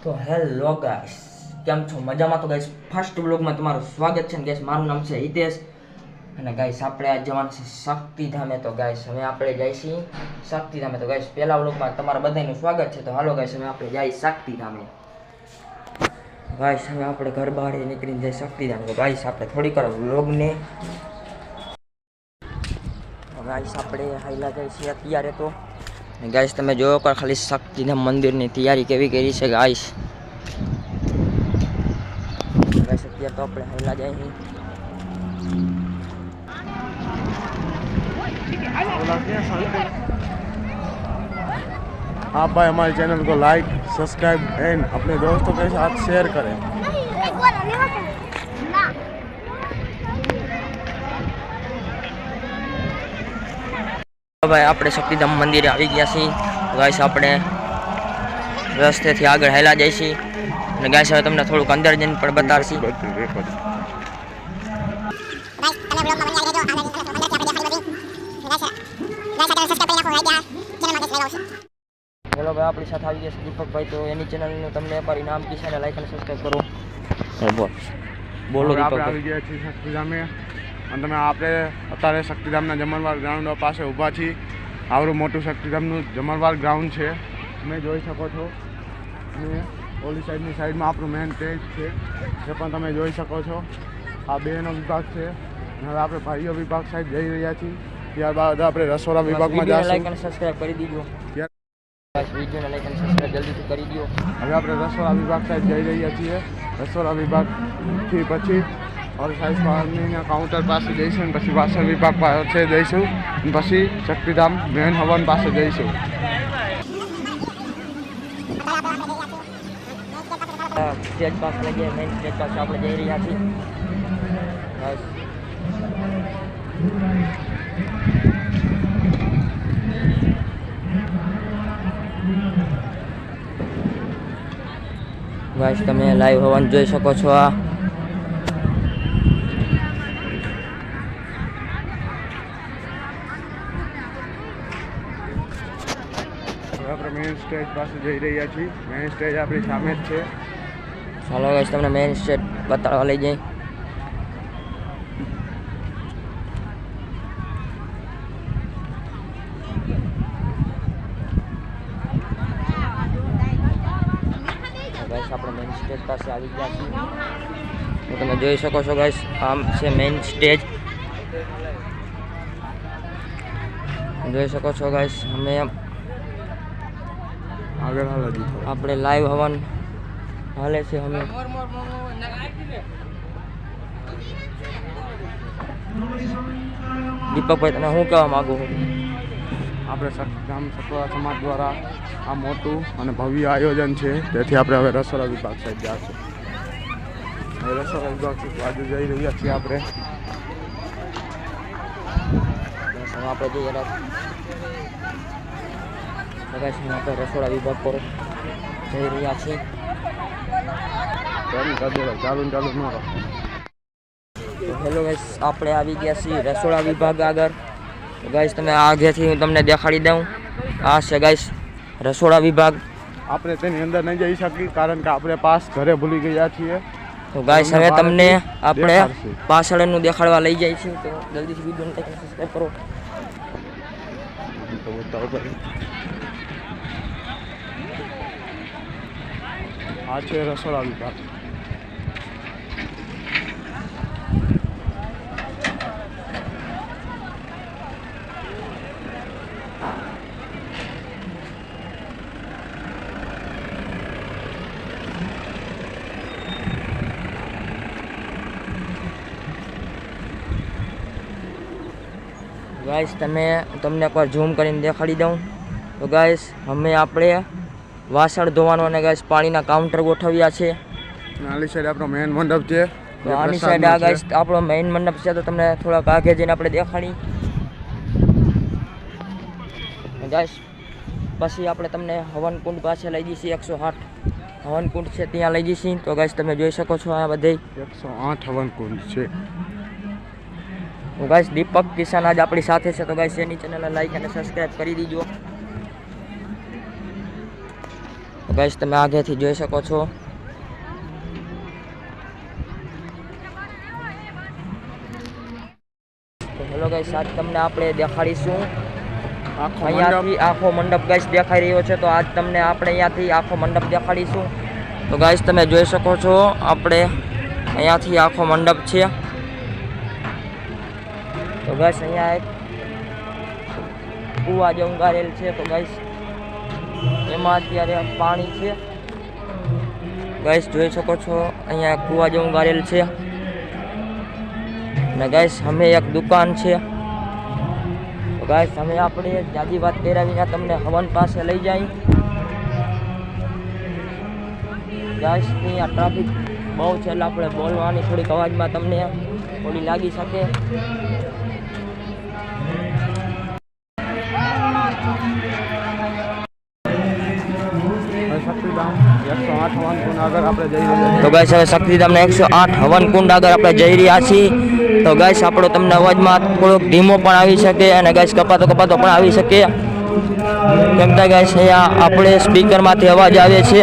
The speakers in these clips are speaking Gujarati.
તો હેલો ગાઈસ, કેમ છો? મજામાં? તો ગાઈસ ફર્સ્ટ વ્લોગમાં તમારું સ્વાગત છે. ગાઈસ મારું નામ છે હિતેશ અને ગાઈસ આપણે આજ જવાનું છે શક્તિધામે. તો ગાઈસ હવે આપણે જઈશું શક્તિધામે. તો ગાઈસ પહેલા વ્લોગમાં તમારા બધાનું સ્વાગત છે. તો હાલો ગાઈસ હવે આપણે જઈએ શક્તિધામે. ગાઈસ હવે આપણે ઘર બહાર નીકળીને જઈએ શક્તિધામ. તો ગાઈસ આપણે થોડીક વાર વ્લોગને ગાઈસ આપણે હાઈલા જઈશું અત્યારે. તો ગાઈસ તમે જોયો કે ખાલી શક્તિધામ મંદિરની તૈયારી કેવી કરી છે ગાઈસ. ગાઈસ અત્યારે તો આપણે હાઈલા જઈએ. आप भाई हमारे चैनल को लाइक सब्सक्राइब एंड अपने दोस्तों के साथ शेयर करें. ભાઈ આપણે શક્તિધામ મંદિરે આવી ગયા છીએ. ગાઈસ આપણે રસ્તેથી આગળ હાલ્યા જઈશું અને ગાઈસ હવે તમને થોડુંક અંદર જઈને પણ બતાવશું. હેલો ભાઈ, આપણી સાથે આવી ગયા છે દીપકભાઈ. તો એની ચેનલનું તમને એકવાર નામ કીધું અને લાઈક અને સબસ્ક્રાઈબ કરો. બોલો આપણે દીપકભાઈ. આવી ગયા છીએ શક્તિધામે અને તમે આપણે અત્યારે શક્તિધામના જમણવાર ગ્રાઉન્ડ પાસે ઊભા છીએ. આવડું મોટું શક્તિધામનું જમણવાર ગ્રાઉન્ડ છે, તમે જોઈ શકો છો. અને ઓલી સાઈડમાં આપણું મેઇન સ્ટેજ છે, એ પણ તમે જોઈ શકો છો. આ બેનો વિભાગ છે અને હવે આપણે ભાઈઓ વિભાગ સાઈડ જઈ રહ્યા છીએ. ત્યારબાદ આપણે રસોડા વિભાગમાં લાઈક જઈશું. અને સબસ્ક્રાઈબ કરી દીજો. વિડીયોને લાઈક અને સબસ્ક્રાઈબ જલ્દીથી કરી દો. હવે આપણે રસોડા વિભાગ સાઈડ જઈ રહ્યા છીએ. રસોડા વિભાગથી પછી ઓર સાઈઝ પાણીના કાઉન્ટર પાસે જઈશું અને પછી વાસણ વિભાગ પાસે જઈશું અને પછી શક્તિધામ મેન હવન પાસે જઈશું. સ્ટેજ પાસે લઈ ગયા, મેઇન સ્ટેજ પાસે આપણે જઈ રહ્યા છીએ. ગાઈસ તમે લાઈવ હવન જોઈ શકો છો. આ આપણે મેઇન સ્ટેજ પાસે જઈ રહ્યા છીએ. મેઇન સ્ટેજ આપણી સામે જ છે. ચાલો ગાઈસ તમને મેઇન સ્ટેજ બતાવવા લઈ જઈએ. ગાઈસ આપણે મેઇન સ્ટેજ પાસે આવી ગયા છીએ. તો તમે જોઈ શકો છો ગાઈસ, આમ છે મેઇન સ્ટેજ. જોઈ શકો છો ગાઈસ, અમે આગળ હાલ આપણે લાઈવ હવન હાલે છે. અમે દીપકભાઈ તમે શું કહેવા માંગુ છું? આપણે શક્તિધામ સતવા સમાજ દ્વારા આ મોટું અને ભવ્ય આયોજન છે, તેથી આપણે હવે રસોડા વિભાગ સાઈડ જઈશું. હવે રસોડા વિભાગ બાજુ જઈ રહ્યા છીએ આપણે. આપણે જઈએ આપણે રસોડા વિભાગ પર જઈ રહ્યા છીએ. ચાલુ ન કરો. હેલો ગાઈસ, આપણે આવી ગયા છીએ રસોડા વિભાગ આગળ. ગાઈસ તમે આગળથી હું તમને દેખાડી દઉં. આ છે ગાઈસ રસોડા વિભાગ. આપણે તેની અંદર નહીં જઈ શકીએ કારણ કે આપણે પાસ ઘરે ભૂલી ગયા છીએ. તો ગાઈસ હવે તમને આપણે પાછળનું દેખાડવા લઈ જાય છીએ. તો જલ્દીથી વિડીયોને લાઈક અને સબસ્ક્રાઈબ કરો. આ છે રસોડા વિભાગ. ગાઈસ તમને એકવાર ઝૂમ કરીને દેખાડી દઉં. તો ગાઈસ આપણે વાસણ ધોવાનું અને ગાઈસ પાણીના કાઉન્ટર ગોઠવ્યા છે. આલી સાઈડ આપણો મેઇન મંડપ છે. તો આની સાઈડ આ ગાઈસ આપણો મેઇન મંડપ છે. તો તમને થોડાક આગે જઈને આપણે દેખાડી. ગાઈસ પછી આપણે તમને હવનકુંડ પાસે લઈ જઈશું. 108 હવનકુંડ છે, ત્યાં લઈ જઈશું. તો ગાઈસ તમે જોઈ શકો છો આ બધે 108 હવનકુંડ છે. તો ગાઈસ દીપક કિસાન આજ આપણી સાથે છે. તો ગાઈસ એની ચેનલને લાઈક અને સબસ્ક્રાઈબ કરી દીજો. તો ગાઈસ તમે આગળથી જોઈ શકો છો. તો હેલો ગાઈસ, આજ તમને આપણે દેખાડીશું આખો અહીંયાથી આખો મંડપ ગાઈસ દેખાઈ રહ્યો છે. તો આજ તમને આપણે અહીંયાથી આખો મંડપ દેખાડીશું. તો ગાઈસ તમે જોઈ શકો છો આપણે અહીંયાથી આખો મંડપ છે. તો ગાઈસ અહીંયા એક કૂવા જેવું ગાળેલ છે. તો ગાઈસ એમાં અત્યારે પાણી છે. ગાઈસ જોઈ શકો છો અહીંયા કૂવા જેવું ગાળેલ છે. અને ગાઈસ અમે એક દુકાન છે. તો ગાઈસ અમે આપણે જાજી વાત કર્યા વિના તમને હવન પાસે લઈ જાય. ગાઈસ અહીંયા ટ્રાફિક બહુ છે એટલે આપણે બોલવાની થોડીક અવાજમાં તમને થોડી લાગી શકે. શક્તિધામ 108 હવન કુંડ આગળ આપણે જઈ રહ્યા તો ગાઈસ હવે શક્તિધામના 108 હવન કુંડ આગળ આપણે જઈ રહ્યા છીએ. તો ગાઈસ આપણો તમને અવાજમાં થોડોક ધીમો પણ આવી શકે અને ગાઈસ કપાતો પણ આવી શકે. કેમ કે ગાઈસ અહીંયા આપણે સ્પીકરમાંથી અવાજ આવે છે.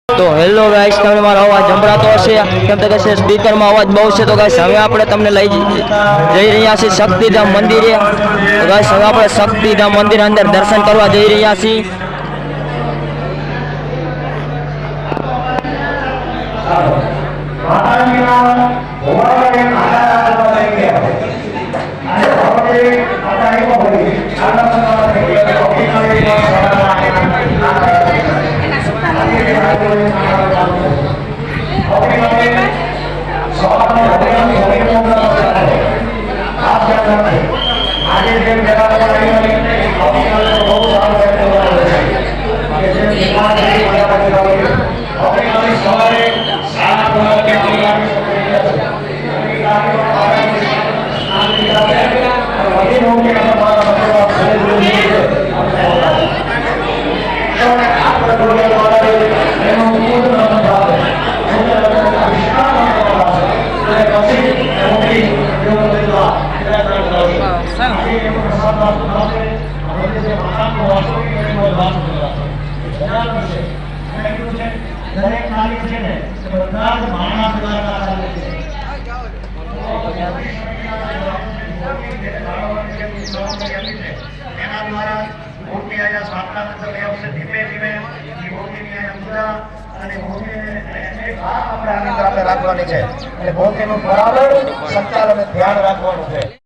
તો હેલો ગાઈસ, તમને મારો અવાજ સંભળાતો હશે કેમ કે સ્પીકરમાં અવાજ બહુ છે. તો ગાઈસ હવે આપણે તમને લઈ જઈ રહ્યા છીએ શક્તિધામ મંદિરે. તો ગાઈસ હવે આપણે શક્તિધામ મંદિર અંદર દર્શન કરવા જઈ રહ્યા છીએ. રાખવાની છે એટલે મૂર્તિનું બરાબર સંચાલન ધ્યાન રાખવાનું છે.